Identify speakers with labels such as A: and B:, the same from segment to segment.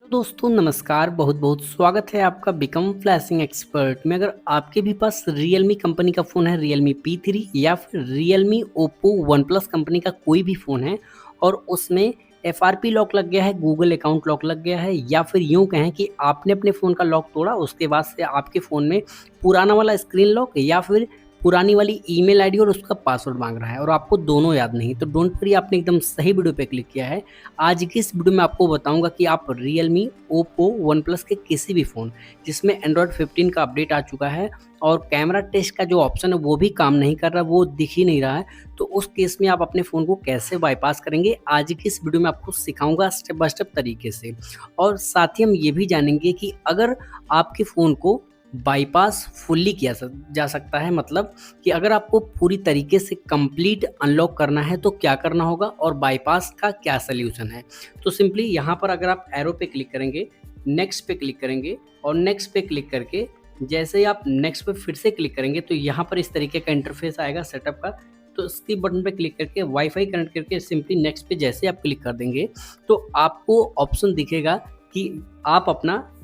A: दोस्तों नमस्कार, बहुत बहुत स्वागत है आपका बिकम फ्लैशिंग एक्सपर्ट में। अगर आपके भी पास Realme कंपनी का फ़ोन है, Realme P3 या फिर Realme Oppo OnePlus कंपनी का कोई भी फ़ोन है और उसमें FRP लॉक लग गया है, गूगल अकाउंट लॉक लग गया है, या फिर यूँ कहें कि आपने अपने फ़ोन का लॉक तोड़ा, उसके बाद से आपके फ़ोन में पुराना वाला स्क्रीन लॉक या फिर पुरानी वाली ईमेल आईडी और उसका पासवर्ड मांग रहा है और आपको दोनों याद नहीं, तो डोंट वरी, आपने एकदम सही वीडियो पे क्लिक किया है। आज की इस वीडियो में आपको बताऊंगा कि आप Realme, Oppo, OnePlus के किसी भी फ़ोन जिसमें Android 15 का अपडेट आ चुका है और कैमरा टेस्ट का जो ऑप्शन है वो भी काम नहीं कर रहा, वो दिख ही नहीं रहा है, तो उस केस में आप अपने फ़ोन को कैसे बाईपास करेंगे, आज की इस वीडियो में आपको सिखाऊंगा स्टेप बाय स्टेप तरीके से। और साथ ही हम ये भी जानेंगे कि अगर आपके फ़ोन को बाईपास फुल्ली किया जा सकता है, मतलब कि अगर आपको पूरी तरीके से कंप्लीट अनलॉक करना है तो क्या करना होगा और बाईपास का क्या सल्यूशन है। तो सिंपली यहाँ पर अगर आप एरो पे क्लिक करेंगे, नेक्स्ट पे क्लिक करेंगे और नेक्स्ट पे क्लिक करके जैसे ही आप नेक्स्ट पे फिर से क्लिक करेंगे तो यहाँ पर इस तरीके का इंटरफेस आएगा सेटअप का। तो इसकी बटन पे क्लिक करके वाईफाई कनेक्ट करके सिंपली नेक्स्ट पे जैसे आप क्लिक कर देंगे तो आपको ऑप्शन दिखेगा कि आप अपना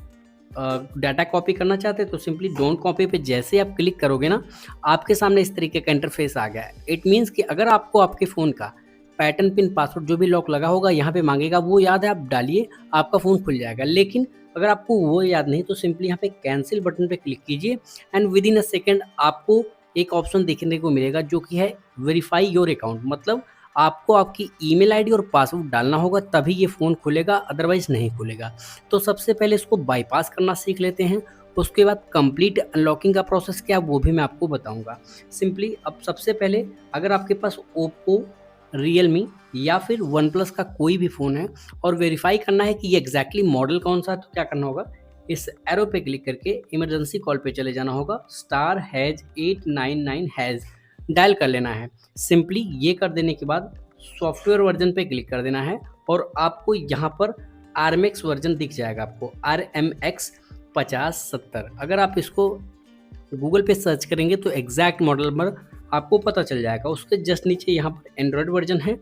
A: डाटा कॉपी करना चाहते हैं, तो सिंपली डोंट कॉपी पे जैसे आप क्लिक करोगे ना, आपके सामने इस तरीके का इंटरफेस आ गया है। इट मीन्स कि अगर आपको आपके फ़ोन का पैटर्न पिन पासवर्ड जो भी लॉक लगा होगा यहाँ पे मांगेगा, वो याद है, आप डालिए, आपका फ़ोन खुल जाएगा। लेकिन अगर आपको वो याद नहीं तो सिंपली यहाँ पे कैंसिल बटन पे क्लिक कीजिए and with in a second आपको एक ऑप्शन देखने को मिलेगा जो कि है वेरीफाई योर अकाउंट। मतलब आपको आपकी ईमेल आईडी और पासवर्ड डालना होगा तभी ये फ़ोन खुलेगा, अदरवाइज़ नहीं खुलेगा। तो सबसे पहले इसको बाईपास करना सीख लेते हैं, उसके बाद कंप्लीट अनलॉकिंग का प्रोसेस क्या है वो भी मैं आपको बताऊंगा। सिंपली अब सबसे पहले अगर आपके पास ओप्पो, रियलमी या फिर वन प्लस का कोई भी फ़ोन है और वेरीफाई करना है कि ये एग्जैक्टली मॉडल कौन सा है, तो क्या करना होगा, इस एरो पे क्लिक करके इमरजेंसी कॉल पे चले जाना होगा, *#899# डायल कर लेना है। सिंपली ये कर देने के बाद सॉफ्टवेयर वर्जन पे क्लिक कर देना है और आपको यहाँ पर RMX वर्जन दिख जाएगा, आपको RMX 5070। अगर आप इसको गूगल पे सर्च करेंगे तो एग्जैक्ट मॉडल नंबर आपको पता चल जाएगा। उसके जस्ट नीचे यहाँ पर एंड्रॉयड वर्जन है।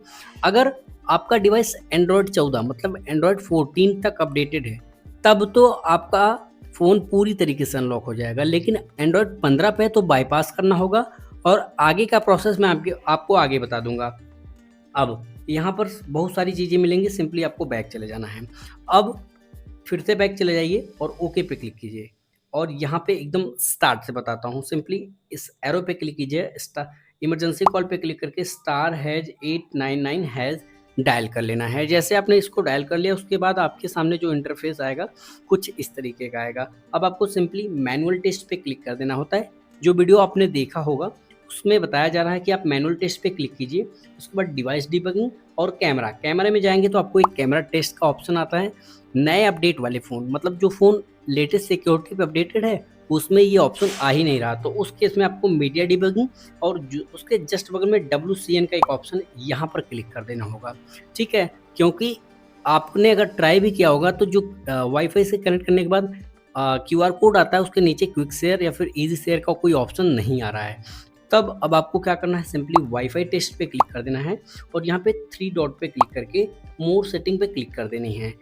A: अगर आपका डिवाइस एंड्रॉयड 14 मतलब एंड्रॉयड 14 तक अपडेटेड है तब तो आपका फ़ोन पूरी तरीके से अनलॉक हो जाएगा, लेकिन एंड्रॉयड 15 पे तो बाईपास करना होगा और आगे का प्रोसेस मैं आपको आगे बता दूंगा। अब यहाँ पर बहुत सारी चीज़ें मिलेंगी, सिंपली आपको बैक चले जाना है। अब फिर से बैक चले जाइए और ओके पे क्लिक कीजिए और यहाँ पे एकदम स्टार्ट से बताता हूँ। सिंपली इस एरो पे क्लिक कीजिए, इमरजेंसी कॉल पे क्लिक करके *#899# डायल कर लेना है। जैसे आपने इसको डायल कर लिया उसके बाद आपके सामने जो इंटरफेस आएगा कुछ इस तरीके का आएगा। अब आपको सिंपली मैनुअल टेस्ट पे क्लिक कर देना होता है। जो वीडियो आपने देखा होगा उसमें बताया जा रहा है कि आप मैनुअल टेस्ट पे क्लिक कीजिए, उसके बाद डिवाइस डिबगिंग और कैमरे में जाएंगे तो आपको एक कैमरा टेस्ट का ऑप्शन आता है। नए अपडेट वाले फ़ोन, मतलब जो फ़ोन लेटेस्ट सिक्योरिटी पे अपडेटेड है उसमें ये ऑप्शन आ ही नहीं रहा, तो उस केस में आपको मीडिया डिबगिंग और उसके जस्ट बगल में WCN का एक ऑप्शन यहाँ पर क्लिक कर देना होगा। ठीक है, क्योंकि आपने अगर ट्राई भी किया होगा तो जो वाईफाई से कनेक्ट करने के बाद QR कोड आता है उसके नीचे क्विक शेयर या फिर ईजी शेयर का कोई ऑप्शन नहीं आ रहा है। तब अब आपको क्या करना है, सिंपली वाईफाई टेस्ट पे क्लिक कर देना है और यहाँ पे 3 डॉट पे क्लिक करके मोर सेटिंग पे क्लिक कर देनी है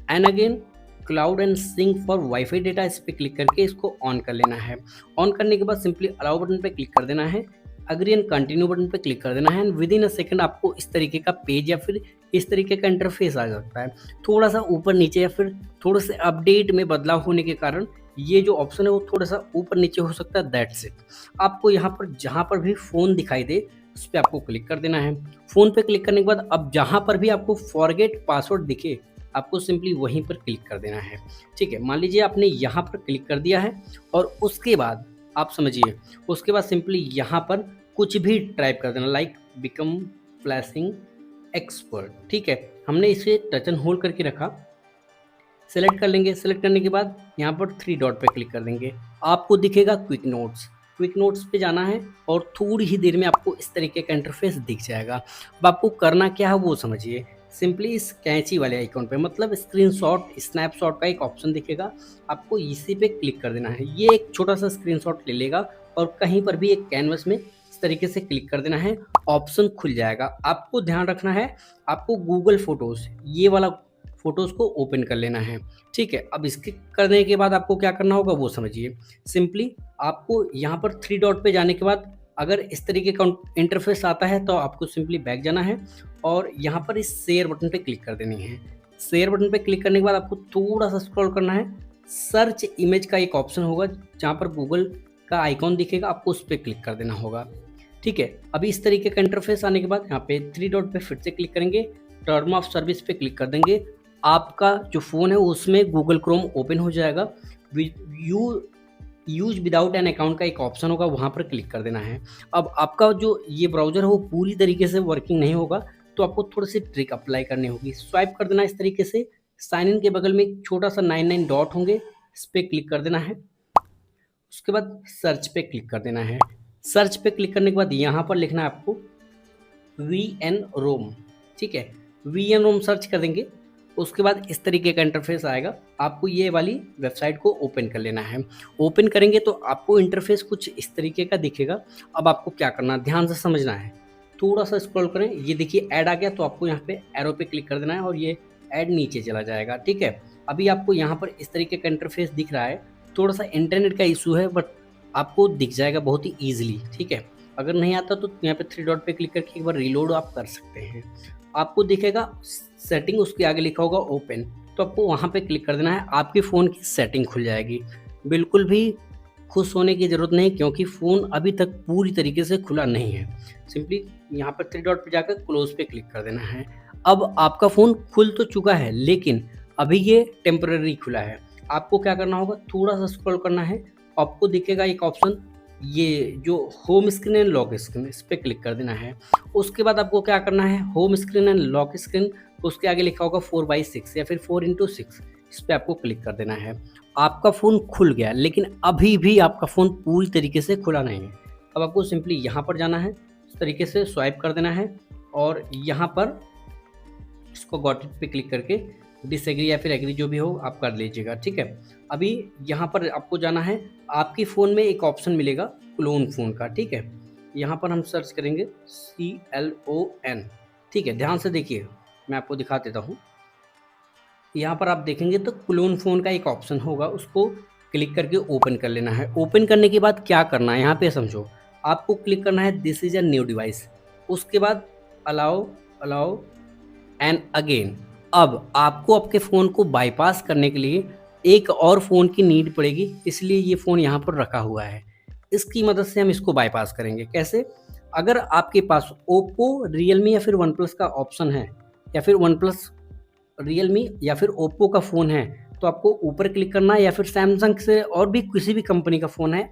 A: and again cloud and sync for WiFi data, इस पे क्लिक करके इसको ऑन कर लेना है। ऑन करने के बाद सिंपली अलाउ बटन पे क्लिक कर देना है, अग्री एंड कंटिन्यू बटन पे क्लिक कर देना है and with in a second आपको इस तरीके का पेज या फिर इस तरीके का इंटरफेस आ सकता है। थोड़ा सा ऊपर नीचे या फिर थोड़े से अपडेट में बदलाव होने के कारण ये जो ऑप्शन है वो थोड़ा सा ऊपर नीचे हो सकता है, दैट्स इट। आपको यहाँ पर जहाँ पर भी फ़ोन दिखाई दे उस पर आपको क्लिक कर देना है। फ़ोन पे क्लिक करने के बाद अब जहाँ पर भी आपको फॉरगेट पासवर्ड दिखे आपको सिंपली वहीं पर क्लिक कर देना है। ठीक है, मान लीजिए आपने यहाँ पर क्लिक कर दिया है और उसके बाद आप समझिए, उसके बाद सिंपली यहाँ पर कुछ भी टाइप कर देना, लाइक बिकम फ्लैशिंग एक्सपर्ट। ठीक है, हमने इसे टच एंड होल्ड करके रखा, सेलेक्ट कर लेंगे। सेलेक्ट करने के बाद यहाँ पर 3 डॉट पे क्लिक कर देंगे, आपको दिखेगा क्विक नोट्स। क्विक नोट्स पे जाना है और थोड़ी ही देर में आपको इस तरीके का इंटरफेस दिख जाएगा। अब आपको करना क्या है वो समझिए, सिंपली इस कैंची वाले आइकॉन पे मतलब स्क्रीनशॉट स्नैपशॉट का एक ऑप्शन दिखेगा, आपको इसी पे क्लिक कर देना है। ये एक छोटा सा स्क्रीनशॉट ले लेगा और कहीं पर भी एक कैनवस में इस तरीके से क्लिक कर देना है, ऑप्शन खुल जाएगा। आपको ध्यान रखना है, आपको गूगल फोटोज़ ये वाला फ़ोटोज़ को ओपन कर लेना है। ठीक है, अब इसके करने के बाद आपको क्या करना होगा वो समझिए। सिंपली आपको यहाँ पर 3 डॉट पे जाने के बाद अगर इस तरीके का इंटरफेस आता है तो आपको सिंपली बैक जाना है और यहाँ पर इस शेयर बटन पे क्लिक कर देनी है। शेयर बटन पे क्लिक करने के बाद आपको थोड़ा-सा स्क्रॉल करना है। सर्च इमेज का एक ऑप्शन होगा जहाँ पर गूगल का आइकॉन दिखेगा, आपको उस पे क्लिक कर देना होगा। ठीक है, अभी इस तरीके का इंटरफेस आने के बाद यहाँ पे 3 डॉट पे फिर से क्लिक करेंगे, टर्म ऑफ सर्विस पे क्लिक कर देंगे। आपका जो फ़ोन है उसमें गूगल क्रोम ओपन हो जाएगा। You use without an account का एक ऑप्शन होगा, वहाँ पर क्लिक कर देना है। अब आपका जो ये ब्राउज़र है वो पूरी तरीके से वर्किंग नहीं होगा, तो आपको थोड़ी-सी ट्रिक अप्लाई करनी होगी। स्वाइप कर देना इस तरीके से, साइन इन के बगल में एक छोटा-सा 99 डॉट होंगे, इस पे क्लिक कर देना है। उसके बाद सर्च पे क्लिक कर देना है। सर्च पे क्लिक करने के बाद यहाँ पर लिखना है आपको वीएन रोम। ठीक है, वीएन रोम सर्च कर देंगे। उसके बाद इस तरीके का इंटरफेस आएगा, आपको ये वाली वेबसाइट को ओपन कर लेना है। ओपन करेंगे तो आपको इंटरफेस कुछ इस तरीके का दिखेगा। अब आपको क्या करना है, ध्यान से समझना है। थोड़ा-सा स्क्रॉल करें, ये देखिए ऐड आ गया, तो आपको यहाँ पे एरो पे क्लिक कर देना है और ये ऐड नीचे चला जाएगा। ठीक है, अभी आपको यहाँ पर इस तरीके का इंटरफेस दिख रहा है। थोड़ा-सा इंटरनेट का इशू है, बट आपको दिख जाएगा बहुत ही ईज़िली। ठीक है, अगर नहीं आता तो यहाँ पे 3 डॉट पे क्लिक करके एक बार रीलोड आप कर सकते हैं। आपको दिखेगा सेटिंग, उसके आगे लिखा होगा ओपन, तो आपको वहाँ पे क्लिक कर देना है। आपके फ़ोन की सेटिंग खुल जाएगी। बिल्कुल भी खुश होने की ज़रूरत नहीं, क्योंकि फ़ोन अभी तक पूरी तरीके से खुला नहीं है। सिंपली यहाँ पर 3 डॉट पे जाकर क्लोज़ पे क्लिक कर देना है। अब आपका फ़ोन खुल तो चुका है, लेकिन अभी ये टेम्परेरी खुला है। आपको क्या करना होगा, थोड़ा-सा स्क्रॉल करना है, आपको दिखेगा एक ऑप्शन, ये जो home screen and lock screen, इस पे क्लिक कर देना है। उसके बाद आपको क्या करना है, home screen and lock screen, उसके आगे लिखा होगा 4/6 या फिर 4x6, इस पे आपको क्लिक कर देना है। आपका फ़ोन खुल गया, लेकिन अभी भी आपका फ़ोन पूरी तरीके से खुला नहीं है। अब आपको सिंपली यहाँ पर जाना है, इस तरीके से स्वाइप कर देना है और यहाँ पर इसको गॉट इट पे क्लिक करके डिसएग्री या फिर एग्री जो भी हो आप कर लीजिएगा। ठीक है, अभी यहाँ पर आपको जाना है, आपके फ़ोन में एक ऑप्शन मिलेगा क्लोन फ़ोन का। ठीक है, यहाँ पर हम सर्च करेंगे CLON। ठीक है, ध्यान से देखिए, मैं आपको दिखा देता हूँ। यहाँ पर आप देखेंगे तो क्लोन फ़ोन का एक ऑप्शन होगा, उसको क्लिक करके ओपन कर लेना है। ओपन करने के बाद क्या करना है, यहाँ पे समझो, आपको क्लिक करना है this is a new device, उसके बाद अलाउ अलाउ एंड अगेन। अब आपको आपके फ़ोन को बाईपास करने के लिए एक और फ़ोन की नीड पड़ेगी, इसलिए ये फ़ोन यहाँ पर रखा हुआ है। इसकी मदद से हम इसको बाईपास करेंगे। कैसे? अगर आपके पास ओप्पो, रियलमी या फिर वन प्लस का ऑप्शन है, या फिर वन प्लस, रियलमी या फिर ओप्पो का फ़ोन है, तो आपको ऊपर क्लिक करना है, या फिर सैमसंग से और भी किसी भी कंपनी का फ़ोन है,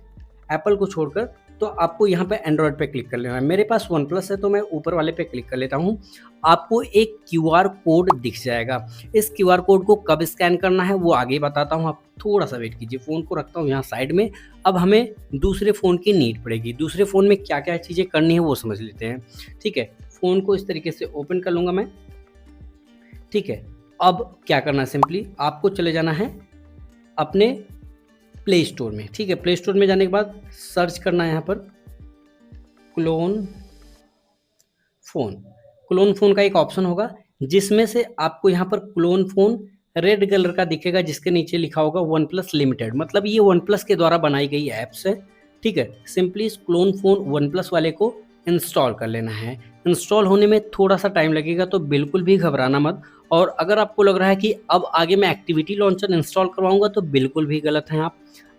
A: एप्पल को छोड़कर, तो आपको यहाँ पे एंड्रॉयड पे क्लिक कर लेना है। मेरे पास वन प्लस है तो मैं ऊपर वाले पे क्लिक कर लेता हूँ। आपको एक क्यूआर कोड दिख जाएगा। इस क्यूआर कोड को कब स्कैन करना है वो आगे बताता हूँ, आप थोड़ा-सा वेट कीजिए। फ़ोन को रखता हूँ यहाँ साइड में। अब हमें दूसरे फ़ोन की नीड पड़ेगी। दूसरे फ़ोन में क्या-क्या चीज़ें करनी है वो समझ लेते हैं। ठीक है, फ़ोन को इस तरीके से ओपन कर लूँगा मैं। ठीक है, अब क्या करना है, सिंपली आपको चले जाना है अपने प्ले स्टोर में। ठीक है, प्ले स्टोर में जाने के बाद सर्च करना है यहाँ पर क्लोन फ़ोन। क्लोन फ़ोन का एक ऑप्शन होगा, जिसमें से आपको यहाँ पर क्लोन फ़ोन रेड कलर का दिखेगा, जिसके नीचे लिखा होगा वन प्लस लिमिटेड, मतलब ये वन प्लस के द्वारा बनाई गई ऐप्स है। ठीक है, सिंपली इस क्लोन फ़ोन वन प्लस वाले को इंस्टॉल कर लेना है। इंस्टॉल होने में थोड़ा-सा टाइम लगेगा, तो बिल्कुल भी घबराना मत। और अगर आपको लग रहा है कि अब आगे मैं एक्टिविटी लॉन्चर इंस्टॉल करवाऊँगा, तो बिल्कुल भी गलत हैं आप।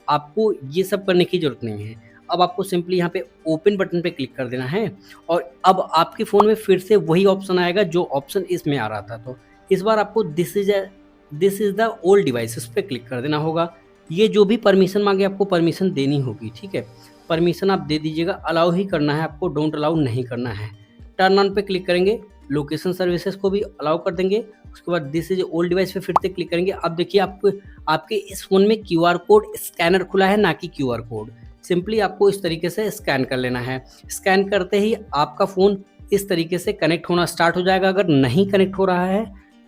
A: आपको ये सब करने की ज़रूरत नहीं है। अब आपको सिंपली यहाँ पे ओपन बटन पे क्लिक कर देना है और अब आपके फ़ोन में फिर से वही ऑप्शन आएगा जो ऑप्शन इसमें आ रहा था। तो इस बार आपको this is the old device, इस पे क्लिक कर देना होगा। ये जो भी परमिशन माँगे आपको परमिशन देनी होगी। ठीक है, परमिशन आप दे दीजिएगा, अलाउ ही करना है आपको, डोंट अलाउ नहीं करना है। टर्न ऑन पे क्लिक करेंगे, लोकेशन सर्विसेज को भी अलाउ कर देंगे। उसके बाद दिस इज ओल्ड डिवाइस पे फिर से क्लिक करेंगे। अब देखिए आपके इस फ़ोन में क्यूआर कोड स्कैनर खुला है, ना कि क्यूआर कोड। सिंपली आपको इस तरीके से स्कैन कर लेना है। स्कैन करते ही आपका फ़ोन इस तरीके से कनेक्ट होना स्टार्ट हो जाएगा। अगर नहीं कनेक्ट हो रहा है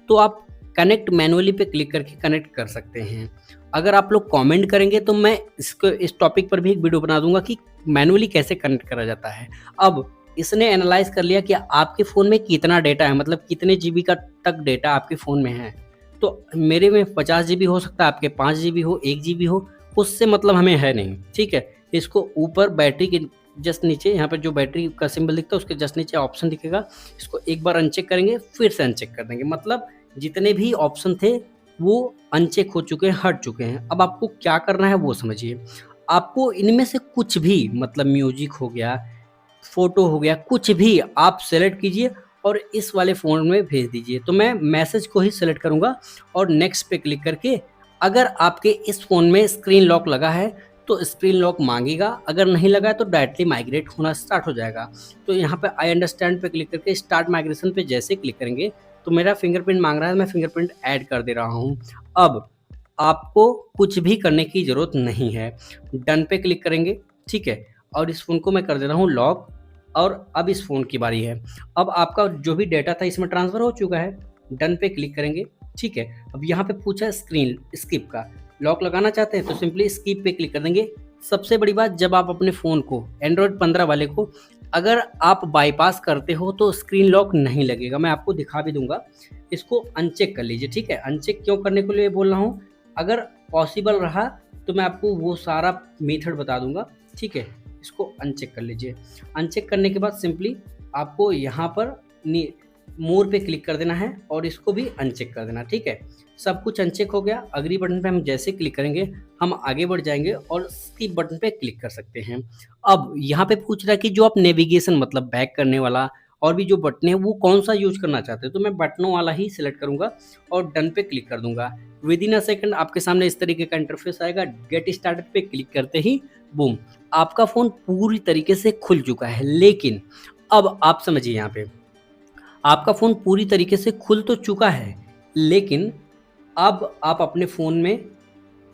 A: तो आप कनेक्ट मैनुअली पे क्लिक करके कनेक्ट कर सकते हैं। अगर आप लोग कमेंट करेंगे तो मैं इस टॉपिक पर भी एक वीडियो बना दूंगा कि मैनुअली कैसे कनेक्ट करा जाता है। अब इसने एनालाइज कर लिया कि आपके फ़ोन में कितना डेटा है, मतलब कितने जीबी का तक डेटा आपके फ़ोन में है। तो मेरे में 50 जीबी हो सकता है, आपके 5 जीबी हो, 1 जीबी हो, उससे मतलब हमें है नहीं, ठीक है। इसको ऊपर बैटरी के जस्ट नीचे यहाँ पे जो बैटरी का सिंबल दिखता है उसके जस्ट नीचे ऑप्शन दिखेगा, इसको एक बार अनचेक करेंगे, फिर से अनचेक कर देंगे, मतलब जितने भी ऑप्शन थे वो अनचेक हो चुके हैं, हट चुके हैं। अब आपको क्या करना है वो समझिए। आपको इनमें से कुछ भी, मतलब म्यूजिक हो गया, फोटो हो गया, कुछ भी आप सेलेक्ट कीजिए और इस वाले फ़ोन में भेज दीजिए। तो मैं मैसेज को ही सेलेक्ट करूँगा और नेक्स्ट पे क्लिक करके, अगर आपके इस फ़ोन में स्क्रीन लॉक लगा है तो स्क्रीन लॉक मांगेगा, अगर नहीं लगा है तो डायरेक्टली माइग्रेट होना स्टार्ट हो जाएगा। तो यहाँ पे आई अंडरस्टैंड पे क्लिक करके स्टार्ट माइग्रेशन पे जैसे क्लिक करेंगे तो मेरा फिंगरप्रिंट मांग रहा है, मैं फिंगरप्रिंट ऐड कर दे रहा हूँ। अब आपको कुछ भी करने की ज़रूरत नहीं है, डन पे क्लिक करेंगे, ठीक है। और इस फ़ोन को मैं कर दे रहा हूँ लॉक, और अब इस फ़ोन की बारी है। अब आपका जो भी डेटा था इसमें ट्रांसफ़र हो चुका है, डन पे क्लिक करेंगे, ठीक है। अब यहाँ पे पूछा है स्क्रीन स्किप का, लॉक लगाना चाहते हैं तो सिंपली स्किप पे क्लिक कर देंगे। सबसे बड़ी बात, जब आप अपने फ़ोन को एंड्रॉयड 15 वाले को अगर आप बाईपास करते हो तो स्क्रीन लॉक नहीं लगेगा, मैं आपको दिखा भी दूँगा। इसको अनचेक कर लीजिए, ठीक है। अनचेक क्यों करने के लिए बोल रहा हूँ, अगर पॉसिबल रहा तो मैं आपको वो सारा मेथड बता दूँगा, ठीक है। इसको अनचेक कर लीजिए। अनचेक करने के बाद सिंपली आपको यहाँ पर मोर पे क्लिक कर देना है और इसको भी अनचेक कर देना, ठीक है। सब कुछ अनचेक हो गया। अग्री बटन पे हम जैसे क्लिक करेंगे हम आगे बढ़ जाएंगे और स्किप बटन पे क्लिक कर सकते हैं। अब यहाँ पे पूछ रहा है कि जो आप नेविगेशन मतलब बैक करने वाला और भी जो बटन है वो कौन सा यूज करना चाहते हैं, तो मैं बटनों वाला ही सिलेक्ट करूंगा और डन पे क्लिक कर दूंगा। विद इन अ सेकंड आपके सामने इस तरीके का इंटरफेस आएगा। गेट स्टार्टेड पे क्लिक करते ही बूम, आपका फ़ोन पूरी तरीके से खुल चुका है। लेकिन अब आप समझिए, यहाँ पे आपका फ़ोन पूरी तरीके से खुल तो चुका है, लेकिन अब आप अपने फ़ोन में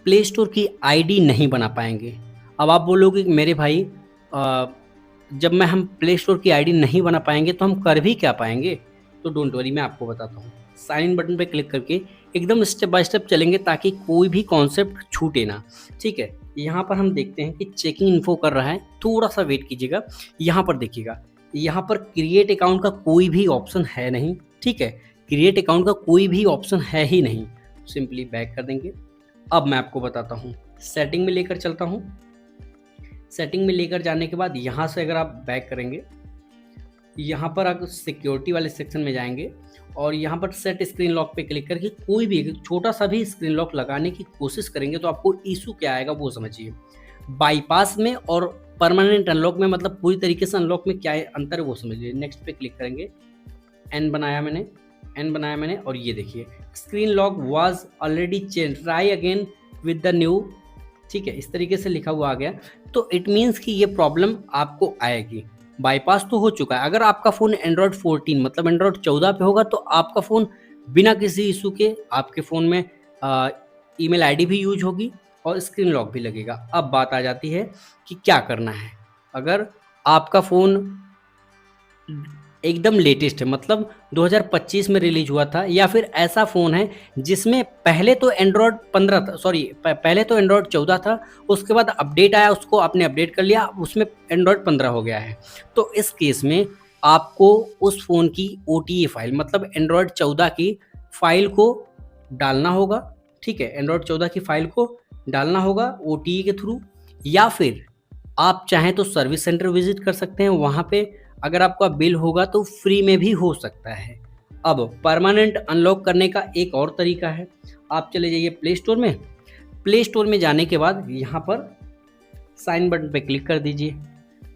A: प्ले स्टोर की आईडी नहीं बना पाएंगे। अब आप बोलोगे कि मेरे भाई जब मैं हम प्ले स्टोर की आईडी नहीं बना पाएंगे तो हम कर भी क्या पाएंगे, तो डोंट वरी, मैं आपको बताता हूँ। साइन इन बटन पे क्लिक करके एकदम स्टेप बाय स्टेप चलेंगे ताकि कोई भी कॉन्सेप्ट छूटे ना, ठीक है। यहाँ पर हम देखते हैं कि चेकिंग इन्फो कर रहा है, थोड़ा सा वेट कीजिएगा। यहाँ पर देखिएगा, यहाँ पर क्रिएट अकाउंट का कोई भी ऑप्शन है नहीं, ठीक है। क्रिएट अकाउंट का कोई भी ऑप्शन है ही नहीं। सिंपली बैक कर देंगे। अब मैं आपको बताता हूँ, सेटिंग में लेकर चलता हूँ। सेटिंग में लेकर जाने के बाद यहाँ से अगर आप बैक करेंगे, यहाँ पर आप सिक्योरिटी वाले सेक्शन में जाएंगे और यहाँ पर सेट स्क्रीन लॉक पे क्लिक करके कोई भी छोटा सा भी स्क्रीन लॉक लगाने की कोशिश करेंगे तो आपको इशू क्या आएगा वो समझिए। बाईपास में और परमानेंट अनलॉक में, मतलब पूरी तरीके से अनलॉक में क्या है अंतर है वो समझिए। नेक्स्ट पे क्लिक करेंगे, एन बनाया मैंने और ये देखिए screen lock was already change, try again with the new, ठीक है। इस तरीके से लिखा हुआ आ गया, तो इट मीन्स कि ये प्रॉब्लम आपको आएगी। बाईपास तो हो चुका है। अगर आपका फ़ोन एंड्रॉयड 14 मतलब एंड्रॉयड 14 पे होगा तो आपका फ़ोन बिना किसी इशू के आपके फ़ोन में ईमेल आईडी भी यूज होगी और स्क्रीन लॉक भी लगेगा। अब बात आ जाती है कि क्या करना है। अगर आपका फ़ोन एकदम लेटेस्ट है, मतलब 2025 में रिलीज हुआ था, या फिर ऐसा फ़ोन है जिसमें पहले तो एंड्रॉयड 15 था, सॉरी पहले तो एंड्रॉयड 14 था, उसके बाद अपडेट आया, उसको आपने अपडेट कर लिया, उसमें एंड्रॉयड 15 हो गया है। तो इस केस में आपको उस फ़ोन की OTA फाइल, मतलब एंड्रॉयड 14 की फाइल को डालना होगा, ठीक है। एंड्रॉयड 14 की फाइल को डालना होगा OTA के थ्रू, या फिर आप चाहें तो सर्विस सेंटर विजिट कर सकते हैं। वहाँ पे अगर आपका बिल होगा तो फ्री में भी हो सकता है। अब परमानेंट अनलॉक करने का एक और तरीका है। आप चले जाइए प्ले स्टोर में। प्ले स्टोर में जाने के बाद यहाँ पर साइन बटन पे क्लिक कर दीजिए।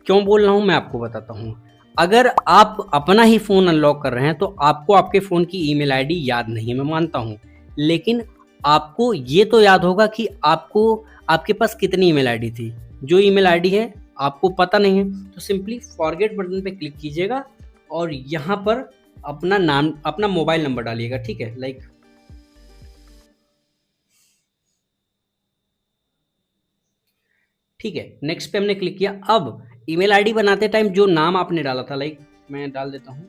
A: क्यों बोल रहा हूँ मैं आपको बताता हूँ। अगर आप अपना ही फ़ोन अनलॉक कर रहे हैं तो आपको आपके फ़ोन की ईमेल आईडी याद नहीं है, मैं मानता हूँ, लेकिन आपको ये तो याद होगा कि आपको आपके पास कितनी ईमेल आईडी थी। जो ईमेल आईडी है आपको पता नहीं है तो सिंपली फॉरगेट बटन पे क्लिक कीजिएगा और यहाँ पर अपना नाम, अपना मोबाइल नंबर डालिएगा, ठीक है। लाइक ठीक है, नेक्स्ट पे हमने क्लिक किया। अब ईमेल आईडी बनाते टाइम जो नाम आपने डाला था, लाइक मैं डाल देता हूँ,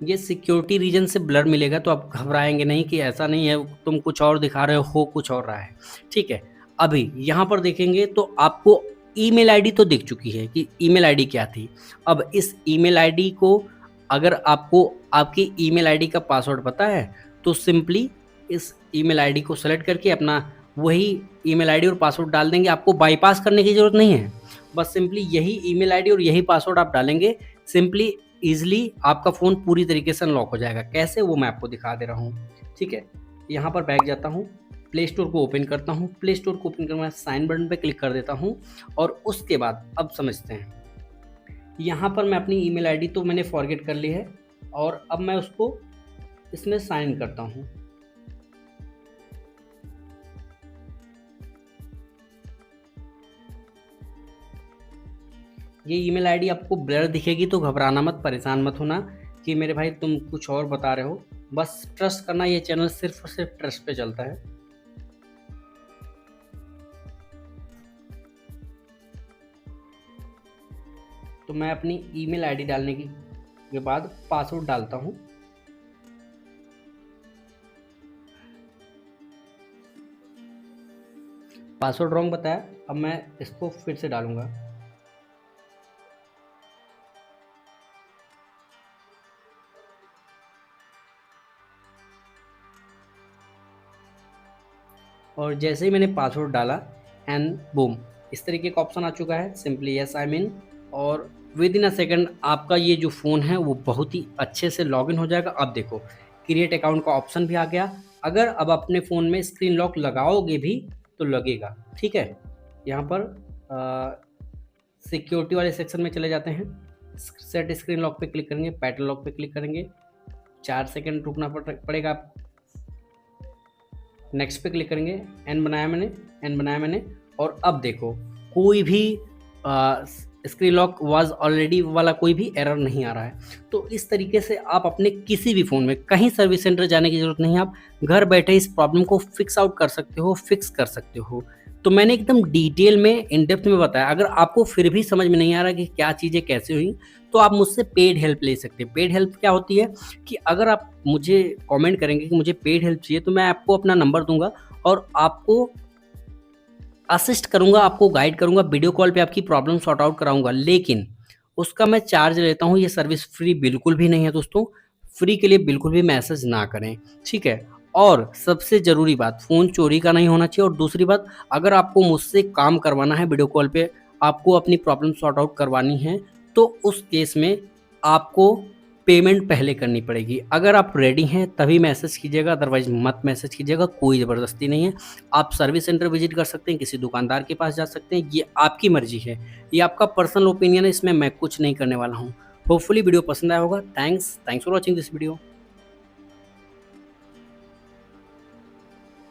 A: ये सिक्योरिटी रीजन से ब्लर मिलेगा तो आप घबराएंगे नहीं कि ऐसा नहीं है, तुम कुछ और दिखा रहे हो कुछ और रहा है, ठीक है। अभी यहाँ पर देखेंगे तो आपको ईमेल आईडी तो दिख चुकी है कि ईमेल आईडी क्या थी। अब इस ईमेल आईडी को अगर आपको आपकी ईमेल आईडी का पासवर्ड पता है तो सिंपली इस ईमेल आईडी को सेलेक्ट करके अपना वही ईमेल आईडी और पासवर्ड डाल देंगे। आपको बाईपास करने की ज़रूरत नहीं है, बस सिंपली यही ईमेल आईडी और यही पासवर्ड आप डालेंगे, सिंपली ईज़िली आपका फ़ोन पूरी तरीके से अनलॉक हो जाएगा। कैसे, वो मैं आपको दिखा दे रहा हूँ। ठीक है, यहाँ पर बैक जाता हूँ, प्ले स्टोर को ओपन करता हूँ। प्ले स्टोर को ओपन करके मैं साइन बटन पे क्लिक कर देता हूँ और उसके बाद अब समझते हैं। यहाँ पर मैं अपनी ईमेल आईडी तो मैंने फॉरगेट कर ली है और अब मैं उसको इसमें साइन इन करता हूँ। ये ईमेल आईडी आपको ब्लर दिखेगी तो घबराना मत, परेशान मत होना कि मेरे भाई तुम कुछ और बता रहे हो। बस ट्रस्ट करना, ये चैनल सिर्फ और सिर्फ ट्रस्ट पे चलता है। तो मैं अपनी ईमेल आईडी डालने के बाद पासवर्ड डालता हूँ। पासवर्ड रॉन्ग बताया, अब मैं इसको फिर से डालूंगा। और जैसे ही मैंने पासवर्ड डाला एंड बूम, इस तरीके का ऑप्शन आ चुका है, सिंपली यस आई मीन, और विद इन अ सेकेंड आपका ये जो फ़ोन है वो बहुत ही अच्छे से लॉगिन हो जाएगा। अब देखो क्रिएट अकाउंट का ऑप्शन भी आ गया। अगर अब अपने फ़ोन में स्क्रीन लॉक लगाओगे भी तो लगेगा। ठीक है, यहाँ पर सिक्योरिटी वाले सेक्शन में चले जाते हैं। सेट स्क्रीन लॉक पे क्लिक करेंगे, पैटर्न लॉक पे क्लिक करेंगे, 4 सेकंड रुकना पड़ेगा। नेक्स्ट पे क्लिक करेंगे, एन बनाया मैंने और अब देखो कोई भी स्क्रीन लॉक वाज ऑलरेडी वाला कोई भी एरर नहीं आ रहा है। तो इस तरीके से आप अपने किसी भी फ़ोन में कहीं सर्विस सेंटर जाने की ज़रूरत नहीं है, आप घर बैठे इस प्रॉब्लम को फिक्स आउट कर सकते हो, फिक्स कर सकते हो। तो मैंने एकदम डिटेल में इन डेप्थ में बताया। अगर आपको फिर भी समझ में नहीं आ रहा कि क्या चीज़ें कैसे हुई तो आप मुझसे पेड हेल्प ले सकते हैं। पेड हेल्प क्या होती है कि अगर आप मुझे कमेंट करेंगे कि मुझे पेड हेल्प चाहिए तो मैं आपको अपना नंबर दूंगा और आपको असिस्ट करूंगा, आपको गाइड करूंगा, वीडियो कॉल पे आपकी प्रॉब्लम सॉर्ट आउट कराऊंगा। लेकिन उसका मैं चार्ज लेता हूँ। ये सर्विस फ्री बिल्कुल भी नहीं है दोस्तों। फ्री के लिए बिल्कुल भी मैसेज ना करें, ठीक है। और सबसे ज़रूरी बात, फ़ोन चोरी का नहीं होना चाहिए। और दूसरी बात, अगर आपको मुझसे काम करवाना है वीडियो कॉल पे, आपको अपनी प्रॉब्लम सॉर्ट आउट करवानी है, तो उस केस में आपको पेमेंट पहले करनी पड़ेगी। अगर आप रेडी हैं तभी मैसेज कीजिएगा, अदरवाइज़ मत मैसेज कीजिएगा। कोई ज़बरदस्ती नहीं है। आप सर्विस सेंटर विजिट कर सकते हैं, किसी दुकानदार के पास जा सकते हैं, ये आपकी मर्ज़ी है, ये आपका पर्सनल ओपिनियन है, इसमें मैं कुछ नहीं करने वाला हूँ। होपफुली वीडियो पसंद आया होगा। Thanks for watching this video.